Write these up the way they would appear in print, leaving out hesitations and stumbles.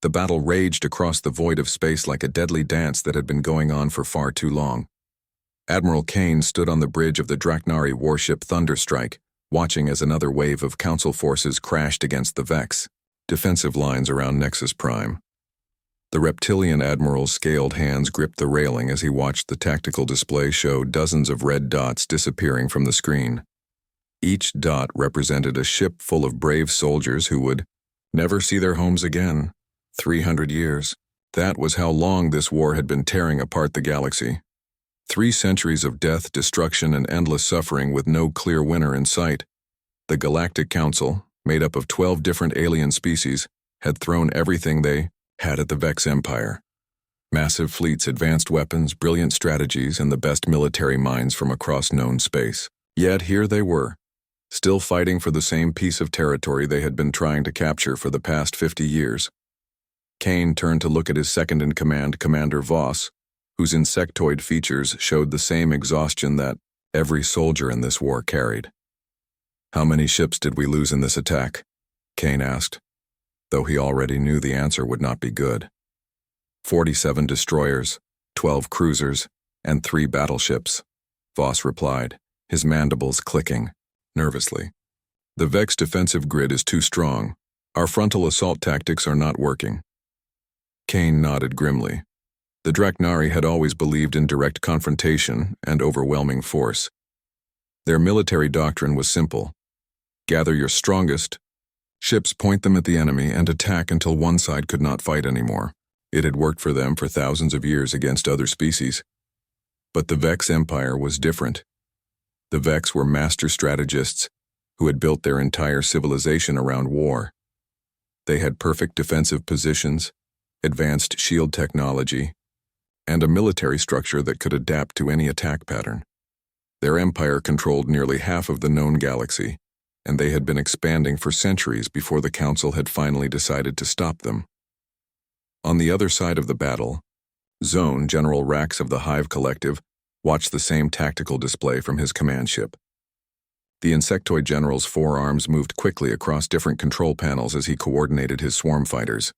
The battle raged across the void of space like a deadly dance that had been going on for far too long. Admiral Kane stood on the bridge of the Draknari warship Thunderstrike, watching as another wave of Council forces crashed against the Vex defensive lines around Nexus Prime. The reptilian admiral's scaled hands gripped the railing as he watched the tactical display show dozens of red dots disappearing from the screen. Each dot represented a ship full of brave soldiers who would never see their homes again. 300 years. That was how long this war had been tearing apart the galaxy. 3 centuries of death, destruction, and endless suffering with no clear winner in sight. The Galactic Council, made up of 12 different alien species, had thrown everything they had at the Vex Empire. Massive fleets, advanced weapons, brilliant strategies, and the best military minds from across known space. Yet here they were, still fighting for the same piece of territory they had been trying to capture for the past 50 years. Kane turned to look at his second-in-command, Commander Voss, whose insectoid features showed the same exhaustion that every soldier in this war carried. "How many ships did we lose in this attack?" Kane asked, though he already knew the answer would not be good. 47 destroyers, 12 cruisers, and 3 battleships, Voss replied, his mandibles clicking nervously. "The Vex defensive grid is too strong. Our frontal assault tactics are not working." Kane nodded grimly. The Draknari had always believed in direct confrontation and overwhelming force. Their military doctrine was simple. Gather your strongest ships, point them at the enemy, and attack until one side could not fight anymore. It had worked for them for thousands of years against other species. But the Vex Empire was different. The Vex were master strategists who had built their entire civilization around war. They had perfect defensive positions, advanced shield technology, and a military structure that could adapt to any attack pattern. Their empire controlled nearly half of the known galaxy, and they had been expanding for centuries before the Council had finally decided to stop them. On the other side of the battle, Zone, General Rax of the Hive Collective, watched the same tactical display from his command ship. The insectoid general's forearms moved quickly across different control panels as he coordinated his swarm fighters.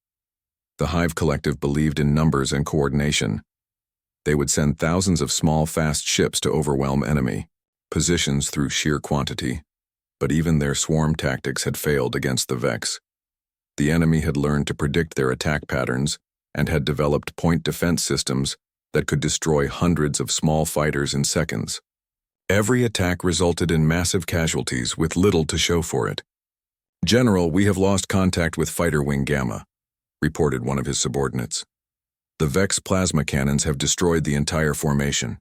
The Hive Collective believed in numbers and coordination. They would send thousands of small, fast ships to overwhelm enemy positions through sheer quantity. But even their swarm tactics had failed against the Vex. The enemy had learned to predict their attack patterns and had developed point defense systems that could destroy hundreds of small fighters in seconds. Every attack resulted in massive casualties with little to show for it. "General, we have lost contact with Fighter Wing Gamma," reported one of his subordinates. "The Vex plasma cannons have destroyed the entire formation."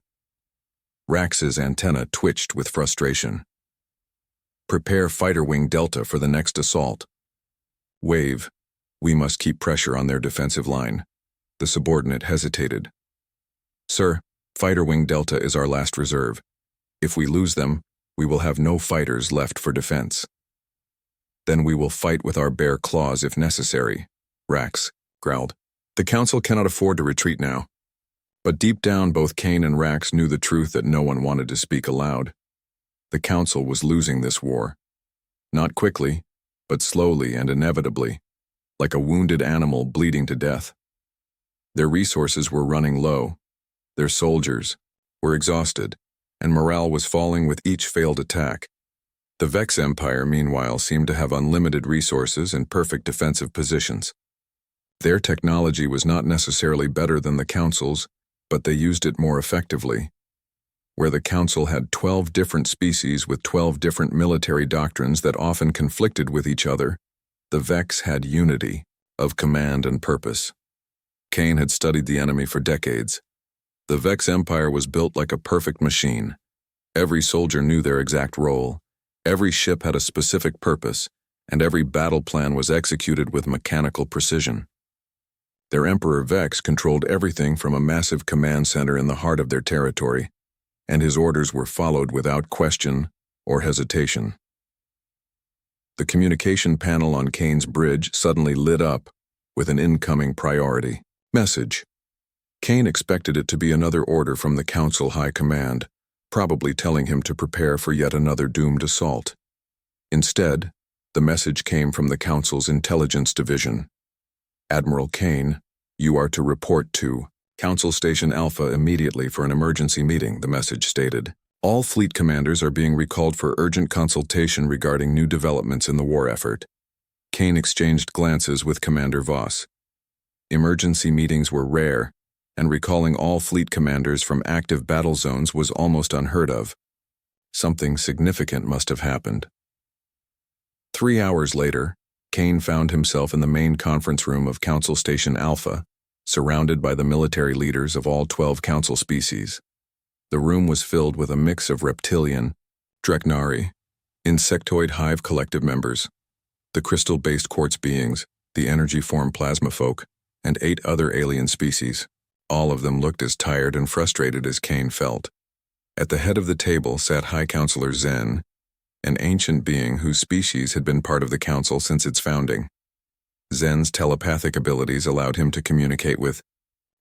Rax's antenna twitched with frustration. "Prepare Fighter Wing Delta for the next assault." "Wave, we must keep pressure on their defensive line." The subordinate hesitated. "Sir, Fighter Wing Delta is our last reserve. If we lose them, we will have no fighters left for defense." "Then we will fight with our bare claws if necessary," Rax growled. "The Council cannot afford to retreat now." But deep down, both Kane and Rax knew the truth that no one wanted to speak aloud. The Council was losing this war. Not quickly, but slowly and inevitably, like a wounded animal bleeding to death. Their resources were running low. Their soldiers were exhausted, and morale was falling with each failed attack. The Vex Empire, meanwhile, seemed to have unlimited resources and perfect defensive positions. Their technology was not necessarily better than the Council's, but they used it more effectively. Where the Council had 12 different species with 12 different military doctrines that often conflicted with each other, the Vex had unity of command and purpose. Kane had studied the enemy for decades. The Vex Empire was built like a perfect machine. Every soldier knew their exact role, every ship had a specific purpose, and every battle plan was executed with mechanical precision. Their Emperor Vex controlled everything from a massive command center in the heart of their territory, and his orders were followed without question or hesitation. The communication panel on Kane's bridge suddenly lit up with an incoming priority message. Kane expected it to be another order from the Council High Command, probably telling him to prepare for yet another doomed assault. Instead, the message came from the Council's Intelligence Division. Admiral Kane, you are to report to Council Station Alpha immediately for an emergency meeting, the message stated. All fleet commanders are being recalled for urgent consultation regarding new developments in the war effort. Kane exchanged glances with Commander Voss. Emergency meetings were rare, and recalling all fleet commanders from active battle zones was almost unheard of. Something significant must have happened. 3 hours later, Kane found himself in the main conference room of Council Station Alpha, surrounded by the military leaders of all 12 Council species. The room was filled with a mix of reptilian, Dreknari, insectoid hive collective members, the crystal-based quartz beings, the energy-form plasma folk, and 8 other alien species. All of them looked as tired and frustrated as Kane felt. At the head of the table sat High Counselor Zen, an ancient being whose species had been part of the Council since its founding. Zen's telepathic abilities allowed him to communicate with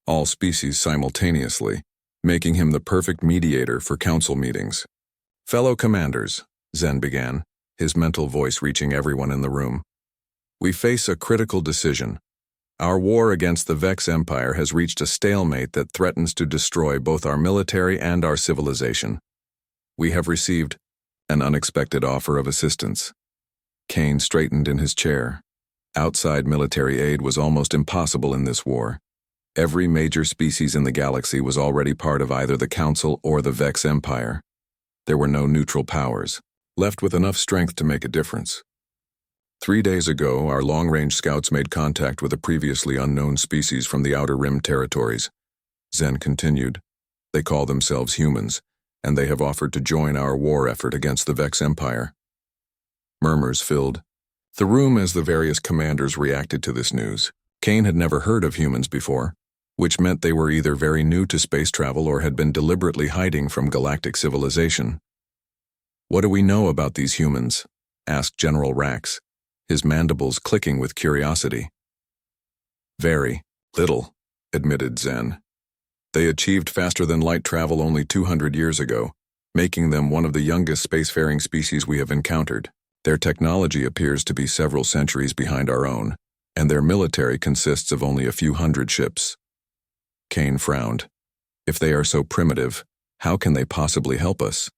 all species simultaneously, making him the perfect mediator for Council meetings. Fellow commanders, Zen began, his mental voice reaching everyone in the room. We face a critical decision. Our war against the Vex Empire has reached a stalemate that threatens to destroy both our military and our civilization. We have received an unexpected offer of assistance. Kane straightened in his chair. Outside military aid was almost impossible in this war. Every major species in the galaxy was already part of either the Council or the Vex Empire. There were no neutral powers, left with enough strength to make a difference. 3 days ago, our long-range scouts made contact with a previously unknown species from the Outer Rim territories. Zen continued. They call themselves humans, and they have offered to join our war effort against the Vex Empire. Murmurs filled the room as the various commanders reacted to this news. Kane had never heard of humans before, which meant they were either very new to space travel or had been deliberately hiding from galactic civilization. What do we know about these humans? Asked General Rax, his mandibles clicking with curiosity. Very little, admitted Zen. They achieved faster-than-light travel only 200 years ago, making them one of the youngest spacefaring species we have encountered. Their technology appears to be several centuries behind our own, and their military consists of only a few hundred ships. Kane frowned. If they are so primitive, how can they possibly help us?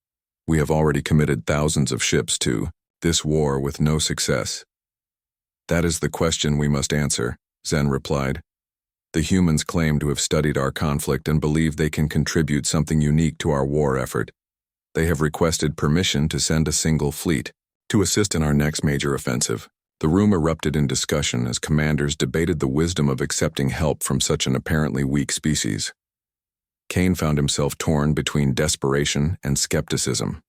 We have already committed thousands of ships to this war with no success. That is the question we must answer, Zen replied. The humans claim to have studied our conflict and believe they can contribute something unique to our war effort. They have requested permission to send a single fleet to assist in our next major offensive. The room erupted in discussion as commanders debated the wisdom of accepting help from such an apparently weak species. Kane found himself torn between desperation and skepticism.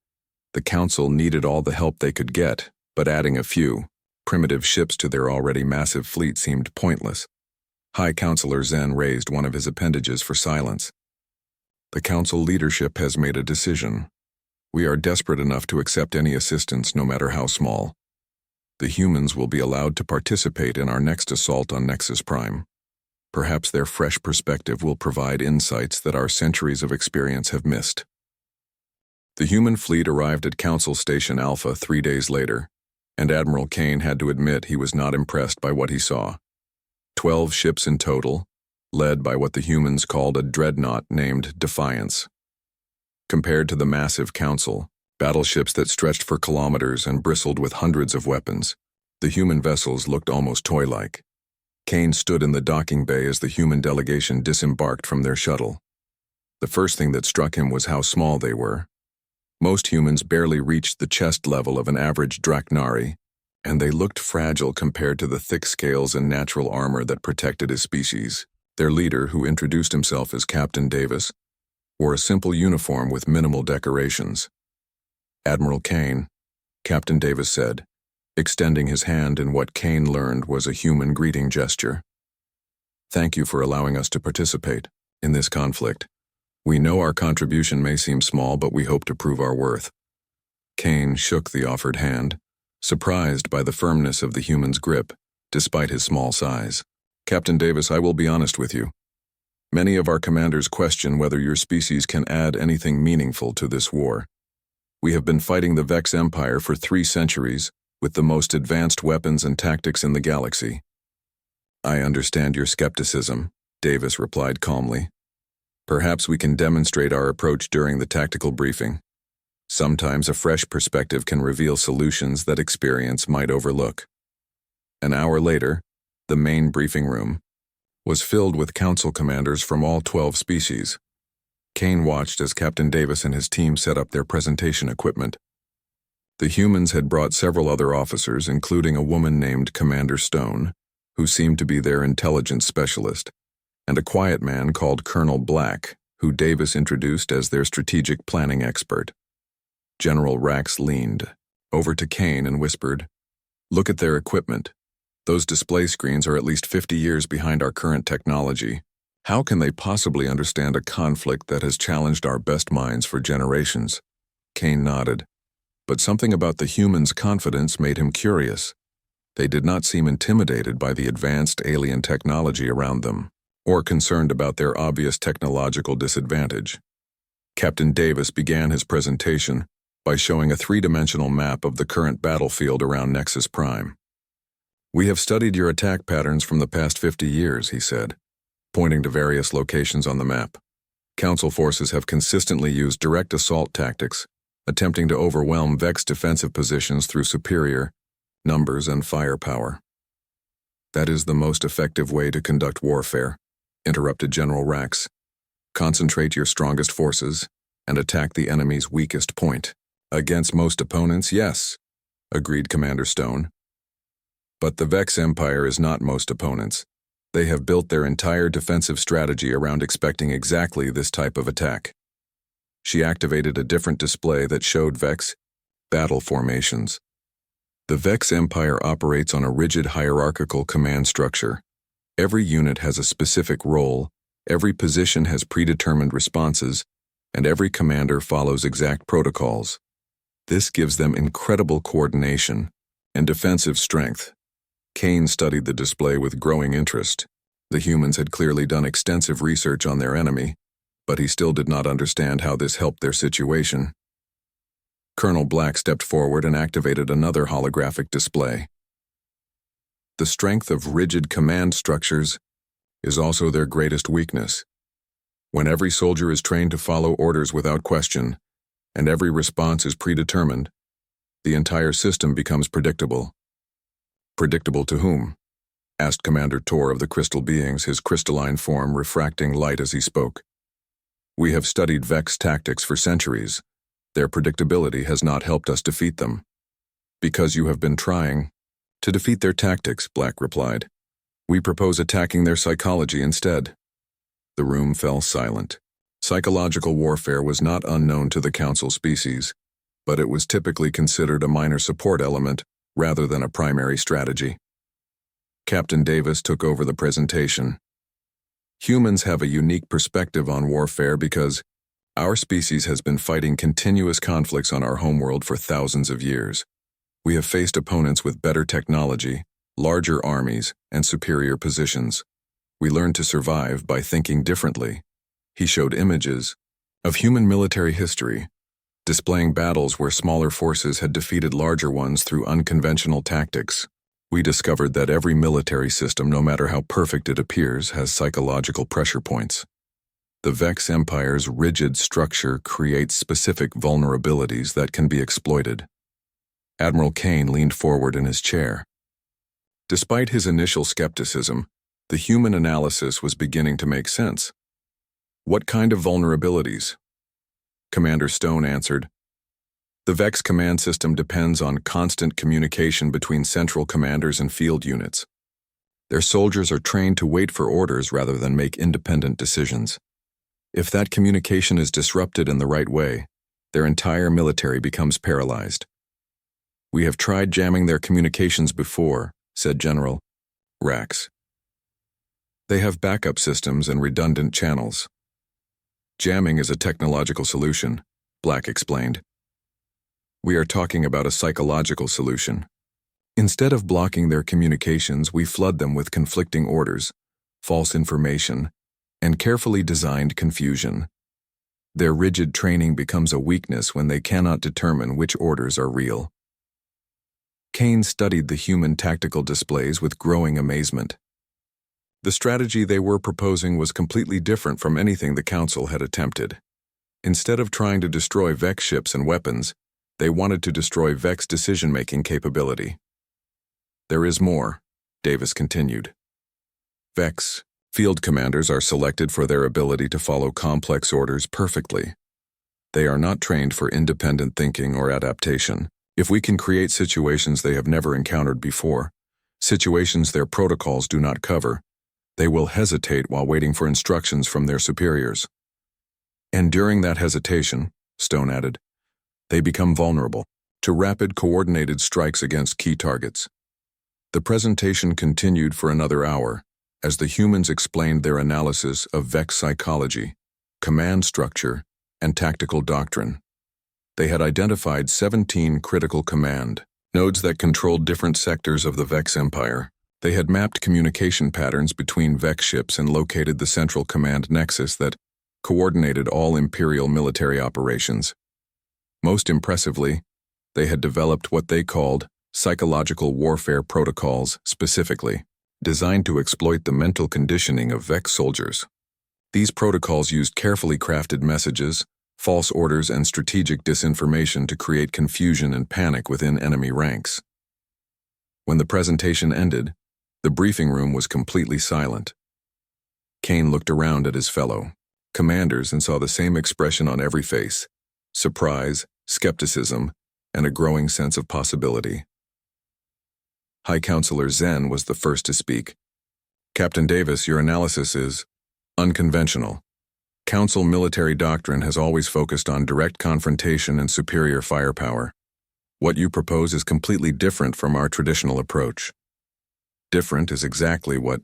The Council needed all the help they could get, but adding a few primitive ships to their already massive fleet seemed pointless. High Counselor Zen raised one of his appendages for silence. The Council leadership has made a decision. We are desperate enough to accept any assistance, no matter how small. The humans will be allowed to participate in our next assault on Nexus Prime. Perhaps their fresh perspective will provide insights that our centuries of experience have missed. The human fleet arrived at Council Station Alpha 3 days later, and Admiral Kane had to admit he was not impressed by what he saw. 12 ships in total, led by what the humans called a dreadnought named Defiance. Compared to the massive Council, battleships that stretched for kilometers and bristled with hundreds of weapons, the human vessels looked almost toy-like. Kane stood in the docking bay as the human delegation disembarked from their shuttle. The first thing that struck him was how small they were. Most humans barely reached the chest level of an average Dreknari, and they looked fragile compared to the thick scales and natural armor that protected his species. Their leader, who introduced himself as Captain Davis, wore a simple uniform with minimal decorations. Admiral Kane, Captain Davis said, extending his hand in what Kane learned was a human greeting gesture. Thank you for allowing us to participate in this conflict. We know our contribution may seem small, but we hope to prove our worth. Kane shook the offered hand, surprised by the firmness of the human's grip, despite his small size. Captain Davis, I will be honest with you. Many of our commanders question whether your species can add anything meaningful to this war. We have been fighting the Vex Empire for 3 centuries with the most advanced weapons and tactics in the galaxy. I understand your skepticism, Davis replied calmly. Perhaps we can demonstrate our approach during the tactical briefing. Sometimes a fresh perspective can reveal solutions that experience might overlook. An hour later, the main briefing room was filled with council commanders from all 12 species. Kane watched as Captain Davis and his team set up their presentation equipment. The humans had brought several other officers, including a woman named Commander Stone, who seemed to be their intelligence specialist, and a quiet man called Colonel Black, who Davis introduced as their strategic planning expert. General Rax leaned over to Kane and whispered, "Look at their equipment. Those display screens are at least 50 years behind our current technology. How can they possibly understand a conflict that has challenged our best minds for generations?" Kane nodded, but something about the humans' confidence made him curious. They did not seem intimidated by the advanced alien technology around them, or concerned about their obvious technological disadvantage. Captain Davis began his presentation by showing a three-dimensional map of the current battlefield around Nexus Prime. "We have studied your attack patterns from the past 50 years, he said, pointing to various locations on the map. Council forces have consistently used direct assault tactics, attempting to overwhelm Vex defensive positions through superior numbers and firepower. That is the most effective way to conduct warfare, interrupted General Rax. Concentrate your strongest forces and attack the enemy's weakest point. Against most opponents, yes, agreed Commander Stone. But the Vex Empire is not most opponents. They have built their entire defensive strategy around expecting exactly this type of attack. She activated a different display that showed Vex battle formations. The Vex Empire operates on a rigid hierarchical command structure. Every unit has a specific role, every position has predetermined responses, and every commander follows exact protocols. This gives them incredible coordination and defensive strength. Kane studied the display with growing interest. The humans had clearly done extensive research on their enemy, but he still did not understand how this helped their situation. Colonel Black stepped forward and activated another holographic display. The strength of rigid command structures is also their greatest weakness. When every soldier is trained to follow orders without question, and every response is predetermined, the entire system becomes predictable. Predictable to whom? Asked Commander Tor of the crystal beings, his crystalline form refracting light as he spoke. We have studied Vex tactics for centuries. Their predictability has not helped us defeat them. Because you have been trying to defeat their tactics, Black replied. We propose attacking their psychology instead. The room fell silent. Psychological warfare was not unknown to the Council species, but it was typically considered a minor support element rather than a primary strategy. Captain Davis took over the presentation. Humans have a unique perspective on warfare because our species has been fighting continuous conflicts on our homeworld for thousands of years. We have faced opponents with better technology, larger armies, and superior positions. We learned to survive by thinking differently. He showed images of human military history, displaying battles where smaller forces had defeated larger ones through unconventional tactics. We discovered that every military system, no matter how perfect it appears, has psychological pressure points. The Vex Empire's rigid structure creates specific vulnerabilities that can be exploited. Admiral Kane leaned forward in his chair. Despite his initial skepticism, the human analysis was beginning to make sense. What kind of vulnerabilities? Commander Stone answered. The Vex command system depends on constant communication between central commanders and field units. Their soldiers are trained to wait for orders rather than make independent decisions. If that communication is disrupted in the right way, their entire military becomes paralyzed. We have tried jamming their communications before, said General Rax. They have backup systems and redundant channels. Jamming is a technological solution, Black explained. We are talking about a psychological solution. Instead of blocking their communications, we flood them with conflicting orders, false information, and carefully designed confusion. Their rigid training becomes a weakness when they cannot determine which orders are real. Kane studied the human tactical displays with growing amazement. The strategy they were proposing was completely different from anything the Council had attempted. Instead of trying to destroy Vex ships and weapons, they wanted to destroy Vex decision-making capability. There is more, Davis continued. Vex field commanders are selected for their ability to follow complex orders perfectly. They are not trained for independent thinking or adaptation. If we can create situations they have never encountered before, situations their protocols do not cover, they will hesitate while waiting for instructions from their superiors. And during that hesitation, Stone added, they become vulnerable to rapid coordinated strikes against key targets. The presentation continued for another hour as the humans explained their analysis of Vex psychology, command structure, and tactical doctrine. They had identified 17 critical command nodes that controlled different sectors of the Vex Empire. They had mapped communication patterns between Vex ships and located the central command nexus that coordinated all Imperial military operations. Most impressively, they had developed what they called psychological warfare protocols specifically, designed to exploit the mental conditioning of Vex soldiers. These protocols used carefully crafted messages, false orders, and strategic disinformation to create confusion and panic within enemy ranks. When the presentation ended, the briefing room was completely silent. Kane looked around at his fellow commanders and saw the same expression on every face: surprise, skepticism, and a growing sense of possibility. High Counselor Zen was the first to speak. Captain Davis, your analysis is unconventional. Council military doctrine has always focused on direct confrontation and superior firepower. What you propose is completely different from our traditional approach. Different is exactly what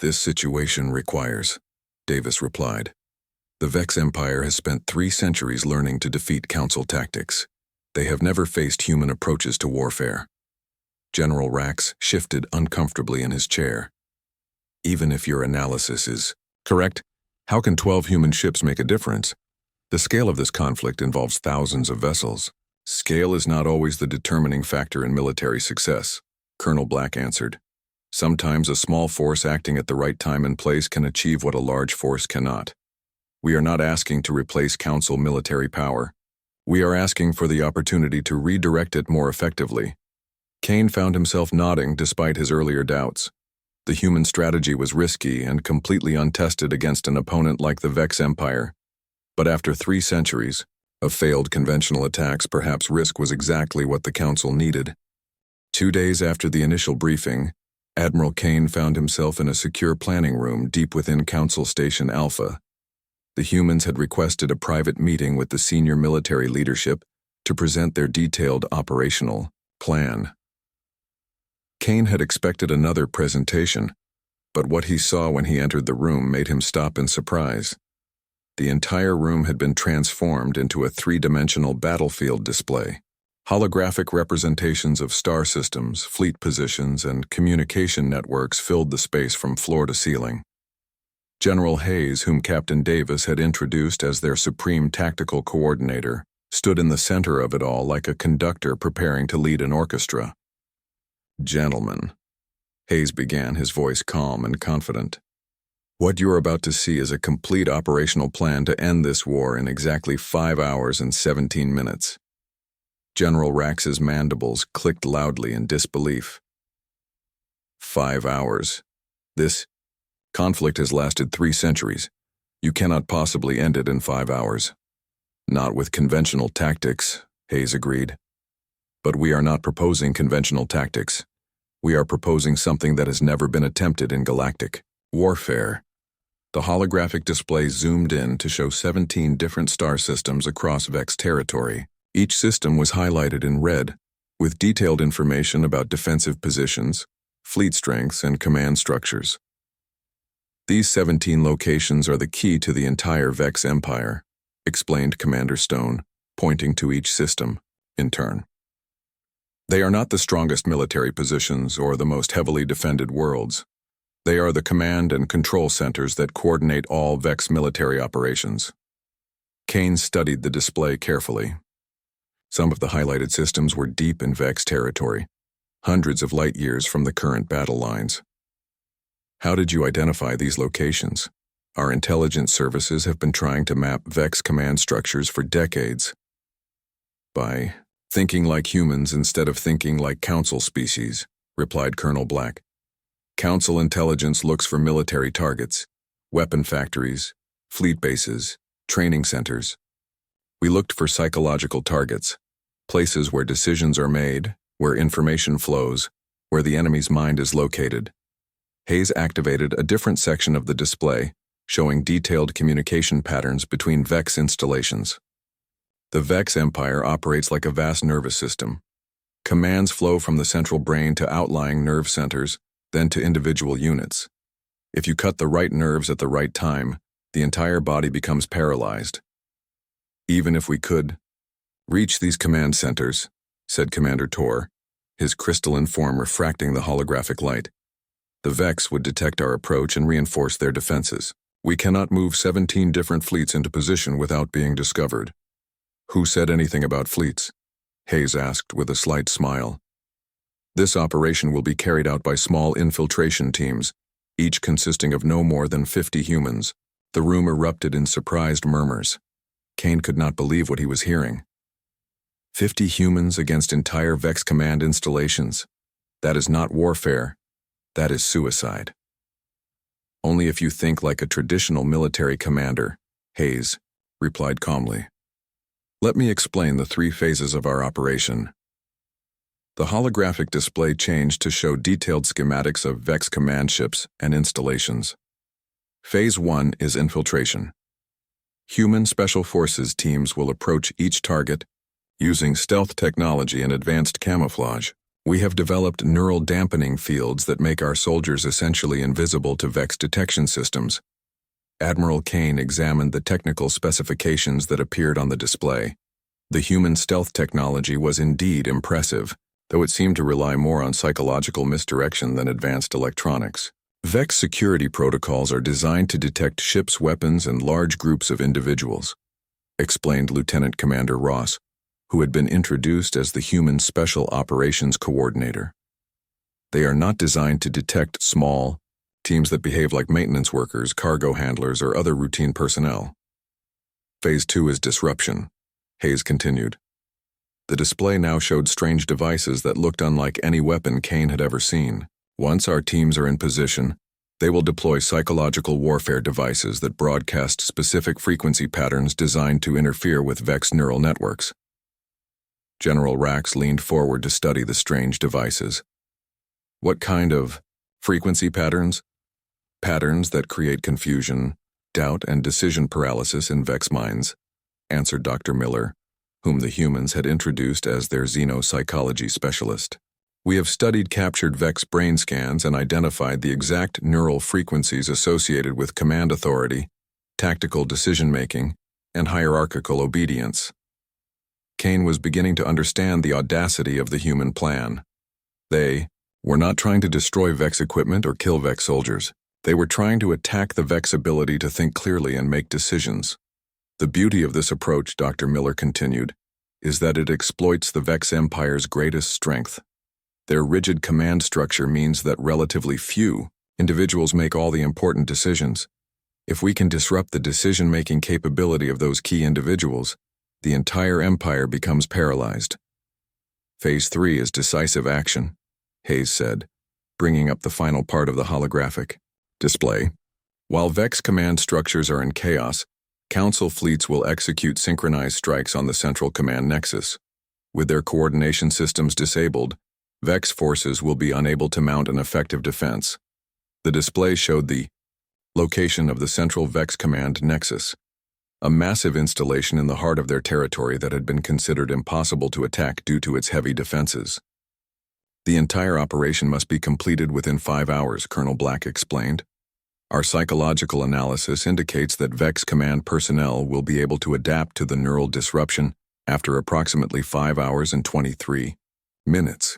this situation requires, Davis replied. The Vex Empire has spent 3 centuries learning to defeat Council tactics. They have never faced human approaches to warfare. General Rax shifted uncomfortably in his chair. Even if your analysis is correct, how can 12 human ships make a difference? The scale of this conflict involves thousands of vessels. Scale is not always the determining factor in military success, Colonel Black answered. Sometimes a small force acting at the right time and place can achieve what a large force cannot. We are not asking to replace Council military power. We are asking for the opportunity to redirect it more effectively. Kane found himself nodding despite his earlier doubts. The human strategy was risky and completely untested against an opponent like the Vex Empire. But after 3 centuries of failed conventional attacks, perhaps risk was exactly what the Council needed. 2 days after the initial briefing, Admiral Kane found himself in a secure planning room deep within Council Station Alpha. The humans had requested a private meeting with the senior military leadership to present their detailed operational plan. Kane had expected another presentation, but what he saw when he entered the room made him stop in surprise. The entire room had been transformed into a 3-dimensional battlefield display. Holographic representations of star systems, fleet positions, and communication networks filled the space from floor to ceiling. General Hayes, whom Captain Davis had introduced as their supreme tactical coordinator, stood in the center of it all like a conductor preparing to lead an orchestra. Gentlemen, Hayes began, his voice calm and confident. What you're about to see is a complete operational plan to end this war in exactly 5 hours and 17 minutes. General Rax's mandibles clicked loudly in disbelief. 5 hours. This conflict has lasted 3 centuries. You cannot possibly end it in 5 hours. Not with conventional tactics, Hayes agreed. But we are not proposing conventional tactics. We are proposing something that has never been attempted in galactic warfare. The holographic display zoomed in to show 17 different star systems across Vex territory. Each system was highlighted in red, with detailed information about defensive positions, fleet strengths, and command structures. These 17 locations are the key to the entire Vex Empire, explained Commander Stone, pointing to each system, in turn. They are not the strongest military positions or the most heavily defended worlds. They are the command and control centers that coordinate all Vex military operations. Kane studied the display carefully. Some of the highlighted systems were deep in Vex territory, hundreds of light years from the current battle lines. How did you identify these locations? Our intelligence services have been trying to map Vex command structures for decades. By thinking like humans instead of thinking like council species, replied Colonel Black. Council intelligence looks for military targets, weapon factories, fleet bases, training centers. We looked for psychological targets, places where decisions are made, where information flows, where the enemy's mind is located. Hayes activated a different section of the display, showing detailed communication patterns between Vex installations. The Vex Empire operates like a vast nervous system. Commands flow from the central brain to outlying nerve centers, then to individual units. If you cut the right nerves at the right time, the entire body becomes paralyzed. Even if we could reach these command centers, said Commander Tor, his crystalline form refracting the holographic light, the Vex would detect our approach and reinforce their defenses. We cannot move 17 different fleets into position without being discovered. Who said anything about fleets? Hayes asked with a slight smile. This operation will be carried out by small infiltration teams, each consisting of no more than 50 humans. The room erupted in surprised murmurs. Kane could not believe what he was hearing. 50 humans against entire Vex command installations. That is not warfare. That is suicide. Only if you think like a traditional military commander, Hayes replied calmly. Let me explain the 3 phases of our operation. The holographic display changed to show detailed schematics of Vex command ships and installations. Phase 1 is infiltration. Human Special Forces teams will approach each target using stealth technology and advanced camouflage. We have developed neural dampening fields that make our soldiers essentially invisible to Vex detection systems. Admiral Kane examined the technical specifications that appeared on the display. The human stealth technology was indeed impressive, though it seemed to rely more on psychological misdirection than advanced electronics. Vex security protocols are designed to detect ships' weapons and large groups of individuals, explained Lieutenant Commander Ross, who had been introduced as the Human Special Operations Coordinator. They are not designed to detect small teams that behave like maintenance workers, cargo handlers, or other routine personnel. Phase 2 is disruption, Hayes continued. The display now showed strange devices that looked unlike any weapon Kane had ever seen. Once our teams are in position, they will deploy psychological warfare devices that broadcast specific frequency patterns designed to interfere with Vex neural networks. General Rax leaned forward to study the strange devices. What kind of frequency patterns? Patterns that create confusion, doubt, and decision paralysis in Vex minds, answered Dr. Miller, whom the humans had introduced as their xenopsychology specialist. We have studied captured Vex brain scans and identified the exact neural frequencies associated with command authority, tactical decision-making, and hierarchical obedience. Kane was beginning to understand the audacity of the human plan. They were not trying to destroy Vex equipment or kill Vex soldiers. They were trying to attack the Vex ability to think clearly and make decisions. The beauty of this approach, Dr. Miller continued, is that it exploits the Vex Empire's greatest strength. Their rigid command structure means that relatively few individuals make all the important decisions. If we can disrupt the decision-making capability of those key individuals, the entire empire becomes paralyzed. Phase 3 is decisive action, Hayes said, bringing up the final part of the holographic display. While Vex command structures are in chaos, Council fleets will execute synchronized strikes on the central command nexus. With their coordination systems disabled, Vex forces will be unable to mount an effective defense. The display showed the location of the central Vex command nexus, a massive installation in the heart of their territory that had been considered impossible to attack due to its heavy defenses. The entire operation must be completed within 5 hours, Colonel Black explained. Our psychological analysis indicates that Vex command personnel will be able to adapt to the neural disruption after approximately 5 hours and 23 minutes.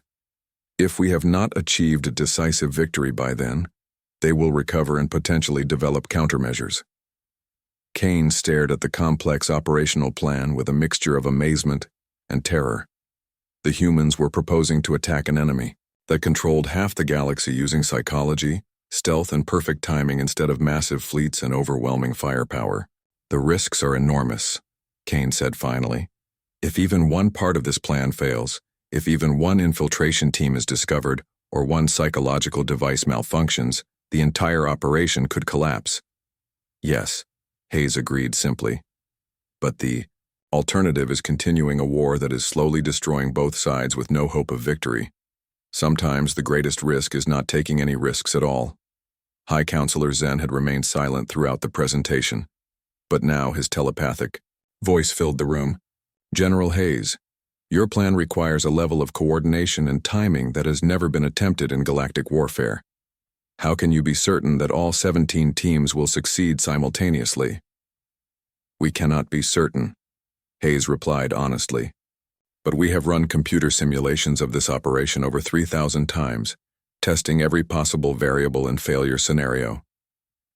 If we have not achieved a decisive victory by then, they will recover and potentially develop countermeasures. Kane stared at the complex operational plan with a mixture of amazement and terror. The humans were proposing to attack an enemy that controlled half the galaxy using psychology, stealth and perfect timing instead of massive fleets and overwhelming firepower. The risks are enormous, Kane said finally. If even one part of this plan fails, if even one infiltration team is discovered, or one psychological device malfunctions, the entire operation could collapse. Yes, Hayes agreed simply. But the alternative is continuing a war that is slowly destroying both sides with no hope of victory. Sometimes the greatest risk is not taking any risks at all. High Counselor Zen had remained silent throughout the presentation, but now his telepathic voice filled the room. General Hayes, your plan requires a level of coordination and timing that has never been attempted in galactic warfare. How can you be certain that all 17 teams will succeed simultaneously? We cannot be certain, Hayes replied honestly. But we have run computer simulations of this operation over 3,000 times, testing every possible variable and failure scenario.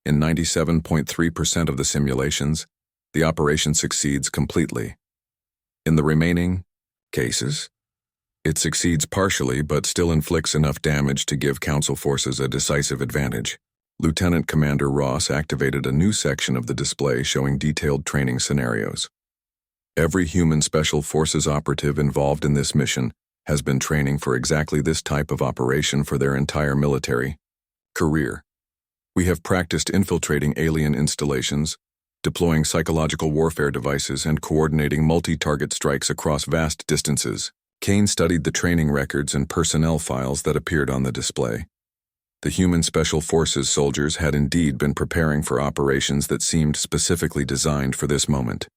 In 97.3% of the simulations, the operation succeeds completely. In the remaining cases, it succeeds partially but still inflicts enough damage to give Council forces a decisive advantage. Lieutenant Commander Ross activated a new section of the display showing detailed training scenarios. Every human Special Forces operative involved in this mission has been training for exactly this type of operation for their entire military career. We have practiced infiltrating alien installations, deploying psychological warfare devices, and coordinating multi-target strikes across vast distances. Kane studied the training records and personnel files that appeared on the display. The human Special Forces soldiers had indeed been preparing for operations that seemed specifically designed for this moment.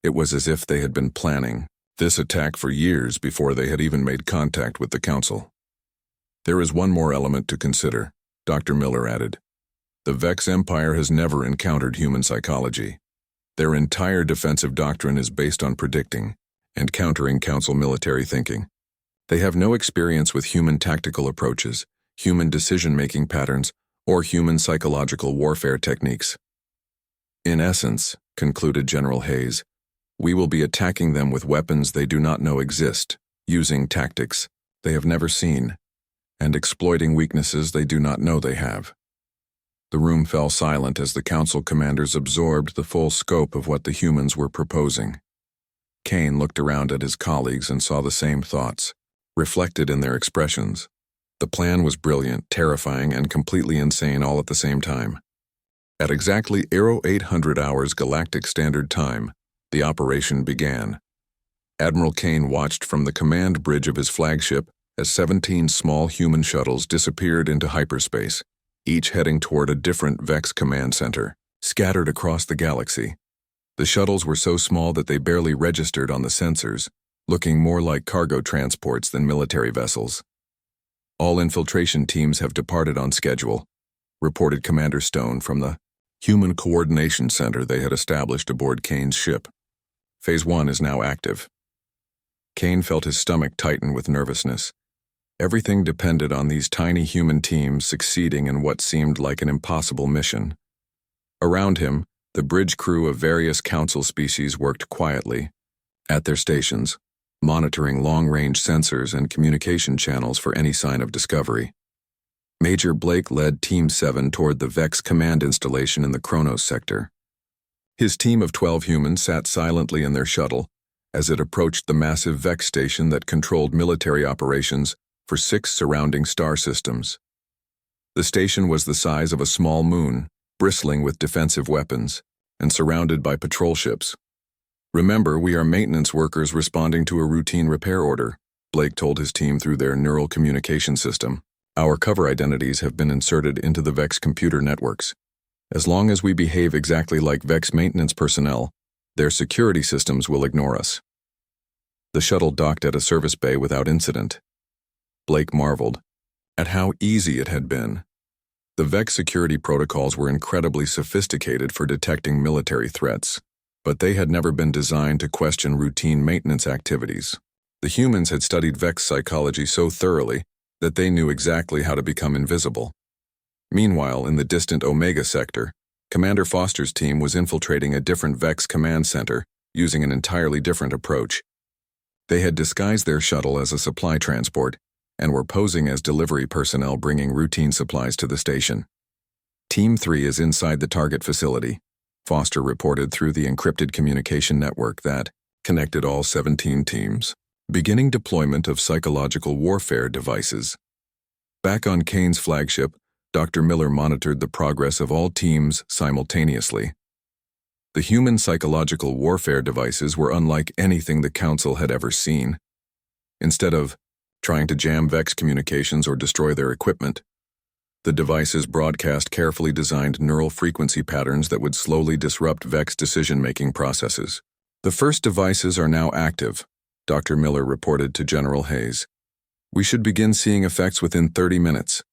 It was as if they had been planning this attack for years before they had even made contact with the Council. There is one more element to consider, Dr. Miller added. The Vex Empire has never encountered human psychology. Their entire defensive doctrine is based on predicting and countering Council military thinking. They have no experience with human tactical approaches, human decision-making patterns, or human psychological warfare techniques. In essence, concluded General Hayes, we will be attacking them with weapons they do not know exist, using tactics they have never seen, and exploiting weaknesses they do not know they have. The room fell silent as the Council commanders absorbed the full scope of what the humans were proposing. Kane looked around at his colleagues and saw the same thoughts, reflected in their expressions. The plan was brilliant, terrifying, and completely insane all at the same time. At exactly 0800 hours Galactic Standard Time, the operation began. Admiral Kane watched from the command bridge of his flagship as 17 small human shuttles disappeared into hyperspace, each heading toward a different Vex command center, scattered across the galaxy. The shuttles were so small that they barely registered on the sensors, looking more like cargo transports than military vessels. All infiltration teams have departed on schedule, reported Commander Stone from the Human Coordination Center they had established aboard Kane's ship. Phase 1 is now active. Kane felt his stomach tighten with nervousness. Everything depended on these tiny human teams succeeding in what seemed like an impossible mission. Around him, the bridge crew of various Council species worked quietly, at their stations, monitoring long-range sensors and communication channels for any sign of discovery. Major Blake led Team 7 toward the Vex command installation in the Kronos sector. His team of 12 humans sat silently in their shuttle as it approached the massive Vex station that controlled military operations for 6 surrounding star systems. The station was the size of a small moon, bristling with defensive weapons, and surrounded by patrol ships. Remember, we are maintenance workers responding to a routine repair order, Blake told his team through their neural communication system. Our cover identities have been inserted into the Vex computer networks. As long as we behave exactly like Vex maintenance personnel, their security systems will ignore us. The shuttle docked at a service bay without incident. Blake marveled at how easy it had been. The Vex security protocols were incredibly sophisticated for detecting military threats, but they had never been designed to question routine maintenance activities. The humans had studied Vex psychology so thoroughly that they knew exactly how to become invisible. Meanwhile, in the distant Omega sector, Commander Foster's team was infiltrating a different Vex command center using an entirely different approach. They had disguised their shuttle as a supply transport and were posing as delivery personnel bringing routine supplies to the station. Team 3 is inside the target facility. Foster reported through the encrypted communication network that connected all 17 teams, beginning deployment of psychological warfare devices. Back on Kane's flagship, Dr. Miller monitored the progress of all teams simultaneously. The human psychological warfare devices were unlike anything the Council had ever seen. Instead of trying to jam Vex communications or destroy their equipment, the devices broadcast carefully designed neural frequency patterns that would slowly disrupt Vex decision-making processes. The first devices are now active, Dr. Miller reported to General Hayes. We should begin seeing effects within 30 minutes.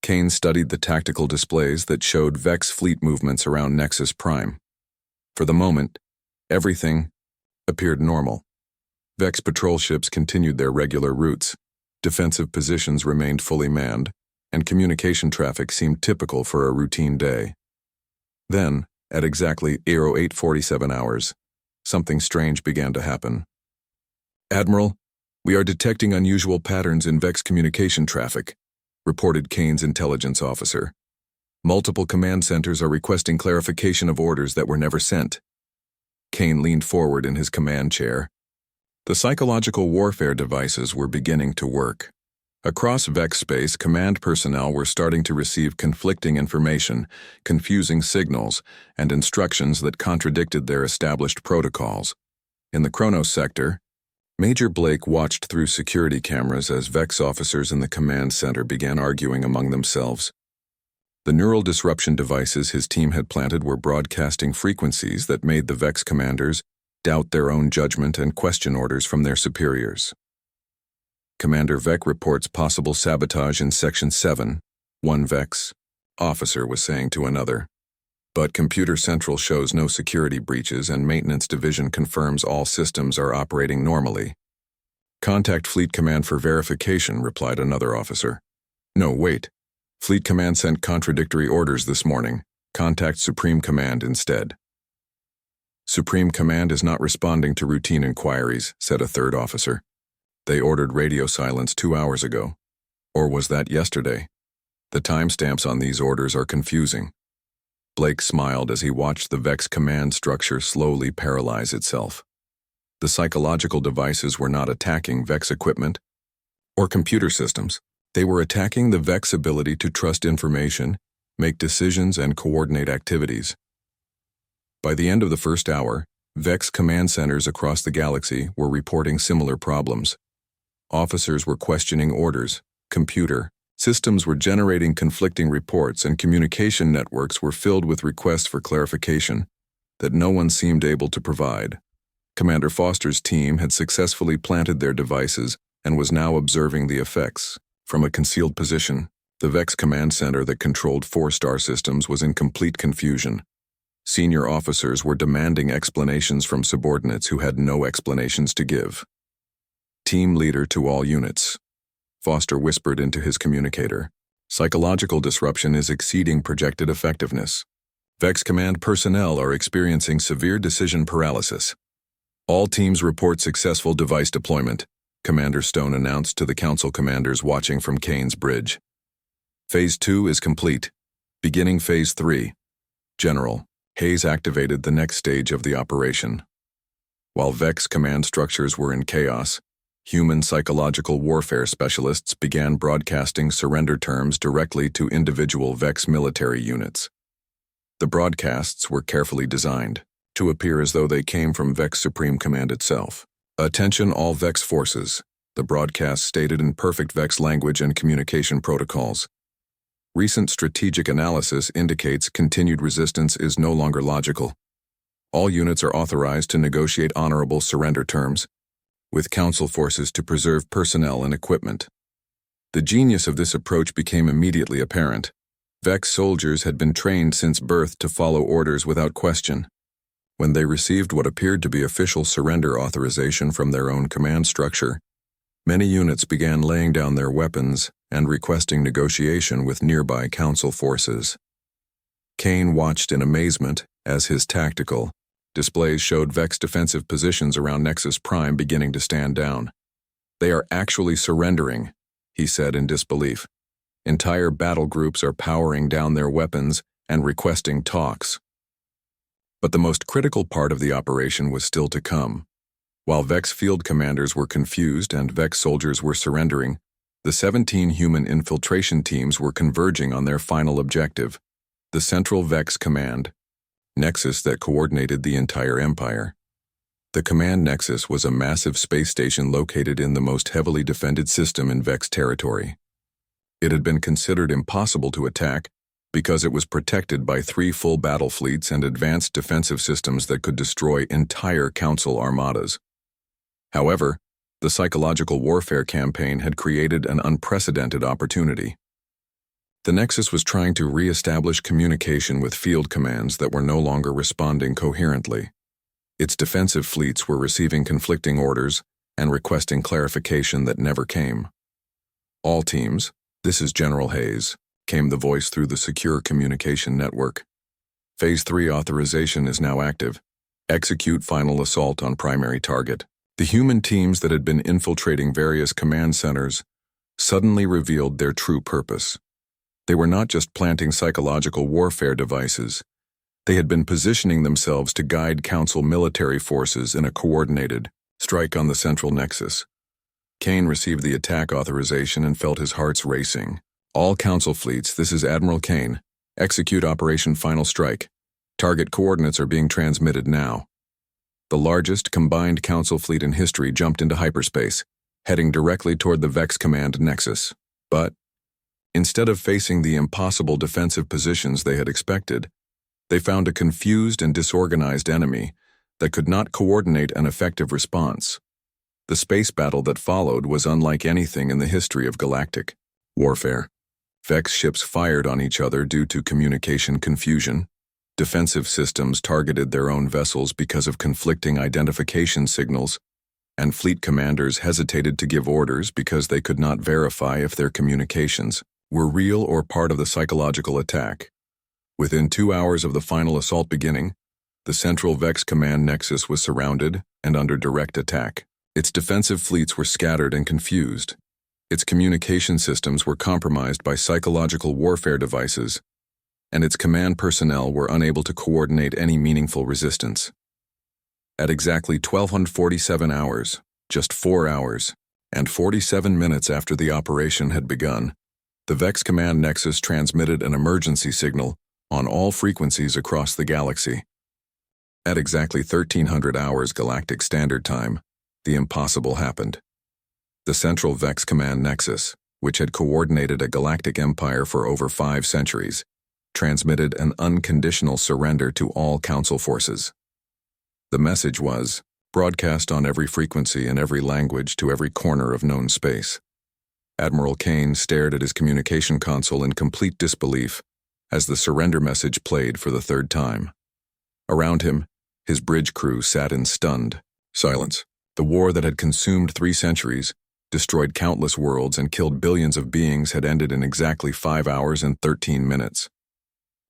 Kane studied the tactical displays that showed Vex fleet movements around Nexus Prime. For the moment, everything appeared normal. Vex patrol ships continued their regular routes, defensive positions remained fully manned, and communication traffic seemed typical for a routine day. Then, at exactly 08:47 hours, something strange began to happen. Admiral, we are detecting unusual patterns in Vex communication traffic, reported Kane's intelligence officer. Multiple command centers are requesting clarification of orders that were never sent. Kane leaned forward in his command chair. The psychological warfare devices were beginning to work. Across Vex space, command personnel were starting to receive conflicting information, confusing signals, and instructions that contradicted their established protocols. In the Kronos sector, Major Blake watched through security cameras as Vex officers in the command center began arguing among themselves. The neural disruption devices his team had planted were broadcasting frequencies that made the Vex commanders doubt their own judgment and question orders from their superiors. Commander Vec reports possible sabotage in Section 7, one Vex officer was saying to another. But Computer Central shows no security breaches and Maintenance Division confirms all systems are operating normally. Contact Fleet Command for verification, replied another officer. No, wait. Fleet Command sent contradictory orders this morning. Contact Supreme Command instead. Supreme Command is not responding to routine inquiries, said a third officer. They ordered radio silence 2 hours ago. Or was that yesterday? The timestamps on these orders are confusing. Blake smiled as he watched the Vex command structure slowly paralyze itself. The psychological devices were not attacking Vex equipment or computer systems. They were attacking the Vex ability to trust information, make decisions, and coordinate activities. By the end of the first hour, Vex command centers across the galaxy were reporting similar problems. Officers were questioning orders, computer systems were generating conflicting reports, and communication networks were filled with requests for clarification that no one seemed able to provide. Commander Foster's team had successfully planted their devices and was now observing the effects. From a concealed position, the Vex command center that controlled 4-star systems was in complete confusion. Senior officers were demanding explanations from subordinates who had no explanations to give. Team leader to all units. Foster whispered into his communicator. Psychological disruption is exceeding projected effectiveness. Vex command personnel are experiencing severe decision paralysis. All teams report successful device deployment, Commander Stone announced to the Council commanders watching from Kane's bridge. Phase 2 is complete. Beginning Phase 3. General Hayes activated the next stage of the operation. While Vex command structures were in chaos, human psychological warfare specialists began broadcasting surrender terms directly to individual Vex military units. The broadcasts were carefully designed to appear as though they came from Vex Supreme Command itself. Attention all Vex forces, the broadcast stated in perfect Vex language and communication protocols. Recent strategic analysis indicates continued resistance is no longer logical. All units are authorized to negotiate honorable surrender terms, with Council forces to preserve personnel and equipment. The genius of this approach became immediately apparent. Vex soldiers had been trained since birth to follow orders without question. When they received what appeared to be official surrender authorization from their own command structure, many units began laying down their weapons and requesting negotiation with nearby Council forces. Kane watched in amazement as his tactical displays showed Vex defensive positions around Nexus Prime beginning to stand down. They are actually surrendering, he said in disbelief. Entire battle groups are powering down their weapons and requesting talks. But the most critical part of the operation was still to come. While Vex field commanders were confused and Vex soldiers were surrendering, the 17 human infiltration teams were converging on their final objective, the Central Vex Command Nexus that coordinated the entire Empire. The Command Nexus was a massive space station located in the most heavily defended system in Vex territory. It had been considered impossible to attack because it was protected by 3 full battle fleets and advanced defensive systems that could destroy entire Council armadas. However, the psychological warfare campaign had created an unprecedented opportunity. The Nexus was trying to re-establish communication with field commands that were no longer responding coherently. Its defensive fleets were receiving conflicting orders and requesting clarification that never came. All teams, this is General Hayes, came the voice through the secure communication network. Phase 3 authorization is now active. Execute final assault on primary target. The human teams that had been infiltrating various command centers suddenly revealed their true purpose. They were not just planting psychological warfare devices. They had been positioning themselves to guide Council military forces in a coordinated strike on the Central Nexus. Kane received the attack authorization and felt his hearts racing. All Council fleets, this is Admiral Kane. Execute Operation Final Strike. Target coordinates are being transmitted now. The largest combined Council fleet in history jumped into hyperspace, heading directly toward the Vex Command Nexus. But instead of facing the impossible defensive positions they had expected, they found a confused and disorganized enemy that could not coordinate an effective response. The space battle that followed was unlike anything in the history of galactic warfare. Vex ships fired on each other due to communication confusion. Defensive systems targeted their own vessels because of conflicting identification signals, and fleet commanders hesitated to give orders because they could not verify if their communications were real or part of the psychological attack. Within 2 hours of the final assault beginning, the Central Vex Command Nexus was surrounded and under direct attack. Its defensive fleets were scattered and confused. Its communication systems were compromised by psychological warfare devices, and its command personnel were unable to coordinate any meaningful resistance. At exactly 1247 hours, just 4 hours, and 47 minutes after the operation had begun, the Vex Command Nexus transmitted an emergency signal on all frequencies across the galaxy. At exactly 1300 hours Galactic Standard Time, the impossible happened. The Central Vex Command Nexus, which had coordinated a galactic empire for over 5 centuries, transmitted an unconditional surrender to all Council forces. The message was broadcast on every frequency and every language to every corner of known space. Admiral Kane stared at his communication console in complete disbelief as the surrender message played for the 3rd time. Around him, his bridge crew sat in stunned silence. The war that had consumed 3 centuries, destroyed countless worlds, and killed billions of beings had ended in exactly 5 hours and 13 minutes.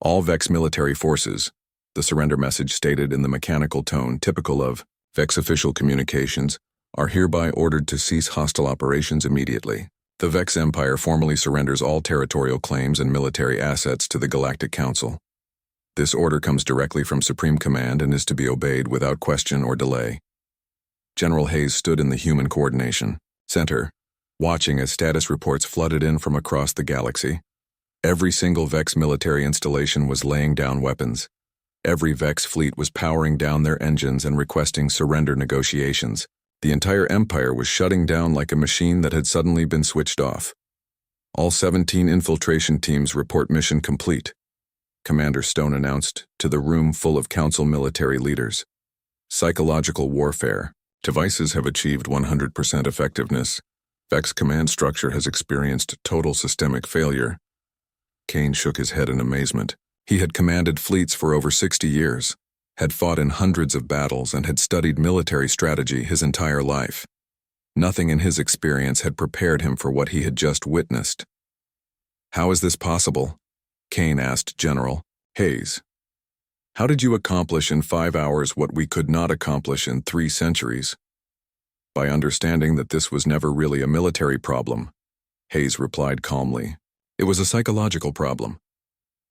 All Vex military forces, the surrender message stated in the mechanical tone typical of Vex official communications, are hereby ordered to cease hostile operations immediately. The Vex Empire formally surrenders all territorial claims and military assets to the Galactic Council. This order comes directly from Supreme Command and is to be obeyed without question or delay. General Hayes stood in the Human Coordination Center, watching as status reports flooded in from across the galaxy. Every single Vex military installation was laying down weapons. Every Vex fleet was powering down their engines and requesting surrender negotiations. The entire Empire was shutting down like a machine that had suddenly been switched off. All 17 infiltration teams report mission complete, Commander Stone announced to the room full of Council military leaders. Psychological warfare. Devices have achieved 100% effectiveness. Vex command structure has experienced total systemic failure. Kane shook his head in amazement. He had commanded fleets for over 60 years, had fought in hundreds of battles, and had studied military strategy his entire life. Nothing in his experience had prepared him for what he had just witnessed. "How is this possible?" Kane asked General Hayes. "How did you accomplish in 5 hours what we could not accomplish in 3 centuries?" "By understanding that this was never really a military problem. Hayes replied calmly. It was a psychological problem.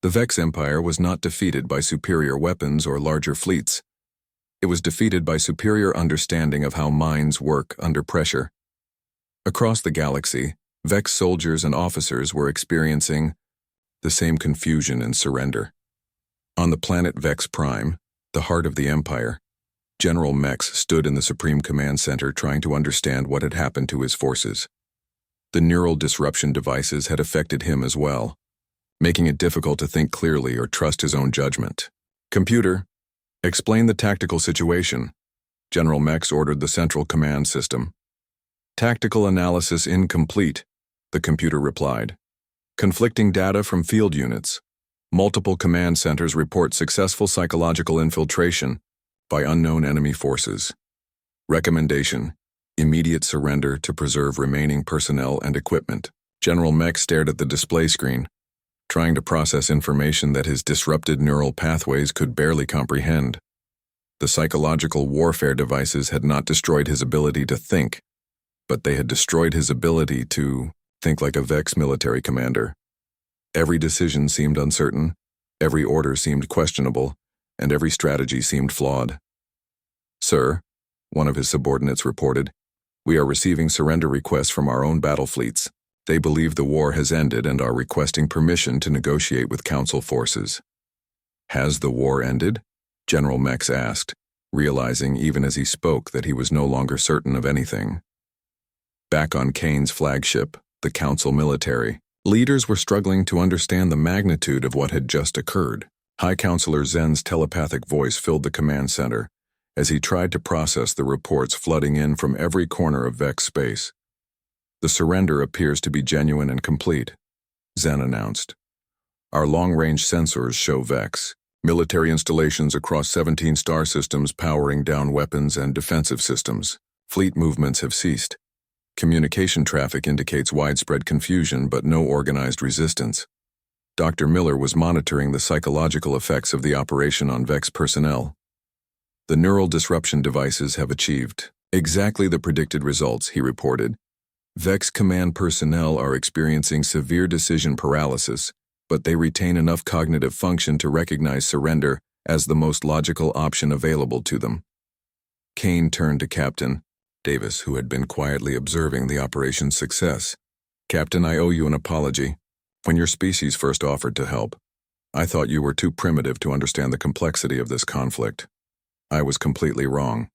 The Vex Empire was not defeated by superior weapons or larger fleets. It was defeated by superior understanding of how minds work under pressure. Across the galaxy, Vex soldiers and officers were experiencing the same confusion and surrender. On the planet Vex Prime, the heart of the Empire, General Mex stood in the Supreme Command Center trying to understand what had happened to his forces. The neural disruption devices had affected him as well, making it difficult to think clearly or trust his own judgment. Computer, explain the tactical situation, General Mex ordered the Central Command System. Tactical analysis incomplete, the computer replied. Conflicting data from field units. Multiple command centers report successful psychological infiltration by unknown enemy forces. Recommendation: immediate surrender to preserve remaining personnel and equipment. General Mex stared at the display screen, trying to process information that his disrupted neural pathways could barely comprehend. The psychological warfare devices had not destroyed his ability to think, but they had destroyed his ability to think like a Vex military commander. Every decision seemed uncertain, every order seemed questionable, and every strategy seemed flawed. Sir, one of his subordinates reported, we are receiving surrender requests from our own battle fleets. They believe the war has ended and are requesting permission to negotiate with Council forces. Has the war ended? General Mex asked, realizing even as he spoke that he was no longer certain of anything. Back on Kane's flagship, the Council military, leaders were struggling to understand the magnitude of what had just occurred. High Counselor Zen's telepathic voice filled the command center as he tried to process the reports flooding in from every corner of Vex space. The surrender appears to be genuine and complete, Zen announced. Our long-range sensors show Vex, military installations across 17 star systems powering down weapons and defensive systems. Fleet movements have ceased. Communication traffic indicates widespread confusion but no organized resistance. Dr. Miller was monitoring the psychological effects of the operation on Vex personnel. The neural disruption devices have achieved exactly the predicted results, he reported. Vex command personnel are experiencing severe decision paralysis, but they retain enough cognitive function to recognize surrender as the most logical option available to them. Kane turned to Captain Davis, who had been quietly observing the operation's success. Captain, I owe you an apology. When your species first offered to help, I thought you were too primitive to understand the complexity of this conflict. I was completely wrong.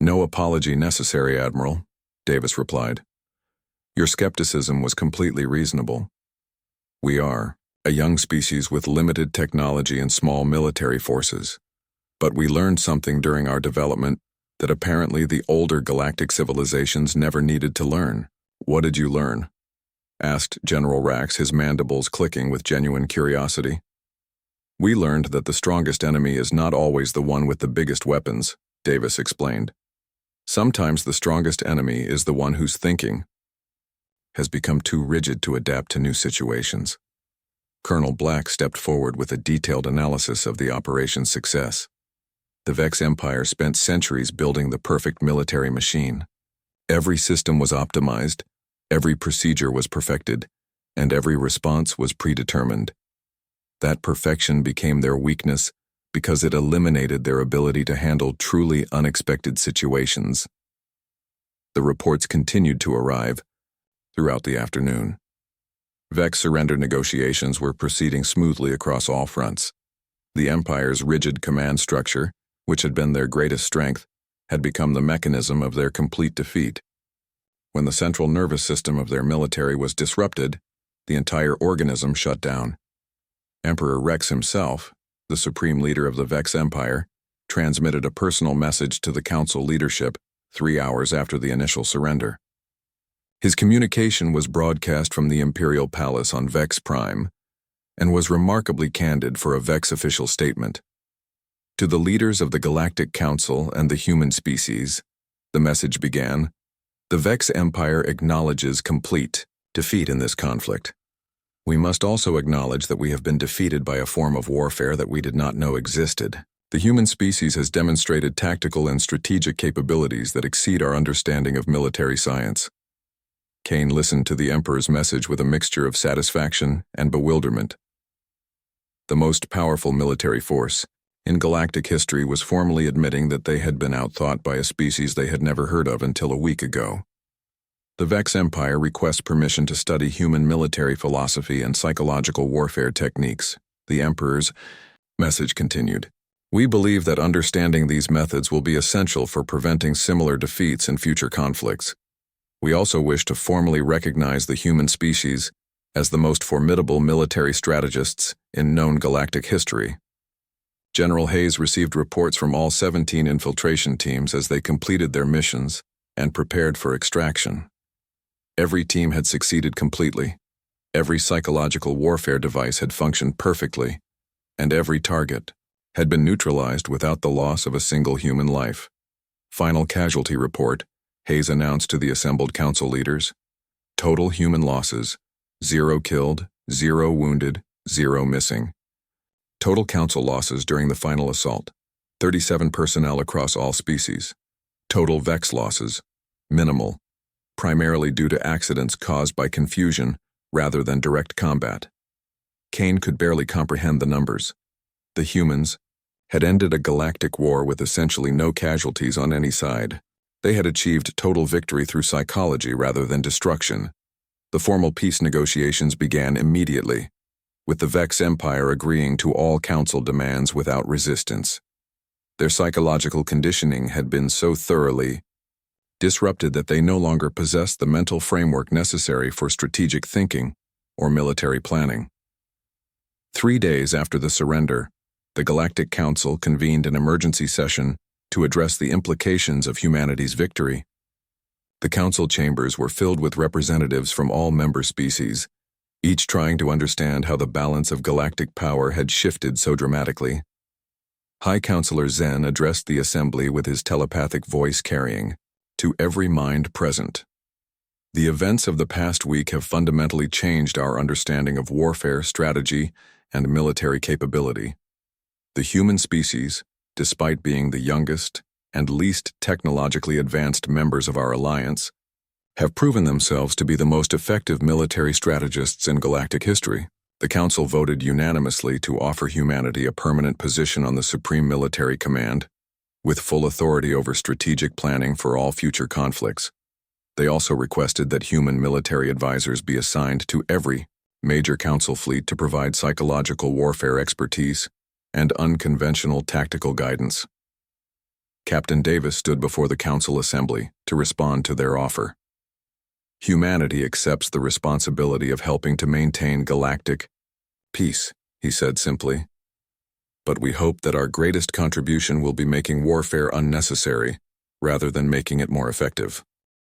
No apology necessary, Admiral, Davis replied. Your skepticism was completely reasonable. We are a young species with limited technology and small military forces. But we learned something during our development that apparently the older galactic civilizations never needed to learn. What did you learn? Asked General Rax, his mandibles clicking with genuine curiosity. We learned that the strongest enemy is not always the one with the biggest weapons, Davis explained. Sometimes the strongest enemy is the one whose thinking has become too rigid to adapt to new situations. Colonel Black stepped forward with a detailed analysis of the operation's success. The Vex Empire spent centuries building the perfect military machine. Every system was optimized, every procedure was perfected, and every response was predetermined. That perfection became their weakness because it eliminated their ability to handle truly unexpected situations. The reports continued to arrive throughout the afternoon. Vex surrender negotiations were proceeding smoothly across all fronts. The Empire's rigid command structure, which had been their greatest strength, had become the mechanism of their complete defeat. When the central nervous system of their military was disrupted, the entire organism shut down. Emperor Rex himself, the supreme leader of the Vex Empire, transmitted a personal message to the Council leadership 3 hours after the initial surrender. His communication was broadcast from the Imperial Palace on Vex Prime and was remarkably candid for a Vex official statement. To the leaders of the Galactic Council and the human species, the message began, the Vex Empire acknowledges complete defeat in this conflict. We must also acknowledge that we have been defeated by a form of warfare that we did not know existed. The human species has demonstrated tactical and strategic capabilities that exceed our understanding of military science. Kane listened to the Emperor's message with a mixture of satisfaction and bewilderment. The most powerful military force in galactic history was formally admitting that they had been outthought by a species they had never heard of until a week ago. The Vex Empire requests permission to study human military philosophy and psychological warfare techniques. The Emperor's message continued. We believe that understanding these methods will be essential for preventing similar defeats in future conflicts. We also wish to formally recognize the human species as the most formidable military strategists in known galactic history. General Hayes received reports from all 17 infiltration teams as they completed their missions and prepared for extraction. Every team had succeeded completely. Every psychological warfare device had functioned perfectly, and every target had been neutralized without the loss of a single human life. Final casualty report, Hayes announced to the assembled council leaders. Total human losses, 0 killed, 0 wounded, 0 missing. Total council losses during the final assault, 37 personnel across all species. Total Vex losses, minimal, primarily due to accidents caused by confusion rather than direct combat. Kane could barely comprehend the numbers. The humans had ended a galactic war with essentially no casualties on any side. They had achieved total victory through psychology rather than destruction. The formal peace negotiations began immediately, with the Vex Empire agreeing to all council demands without resistance. Their psychological conditioning had been so thoroughly disrupted that they no longer possessed the mental framework necessary for strategic thinking or military planning. 3 days after the surrender, the Galactic Council convened an emergency session to address the implications of humanity's victory. The council chambers were filled with representatives from all member species, each trying to understand how the balance of galactic power had shifted so dramatically. High Counselor Zen addressed the assembly with his telepathic voice carrying, "To every mind present. The events of the past week have fundamentally changed our understanding of warfare, strategy, and military capability. The human species, despite being the youngest and least technologically advanced members of our alliance, have proven themselves to be the most effective military strategists in galactic history." The Council voted unanimously to offer humanity a permanent position on the Supreme Military Command, with full authority over strategic planning for all future conflicts. They also requested that human military advisors be assigned to every major council fleet to provide psychological warfare expertise and unconventional tactical guidance. Captain Davis stood before the council assembly to respond to their offer. Humanity accepts the responsibility of helping to maintain galactic peace, he said simply. But we hope that our greatest contribution will be making warfare unnecessary rather than making it more effective.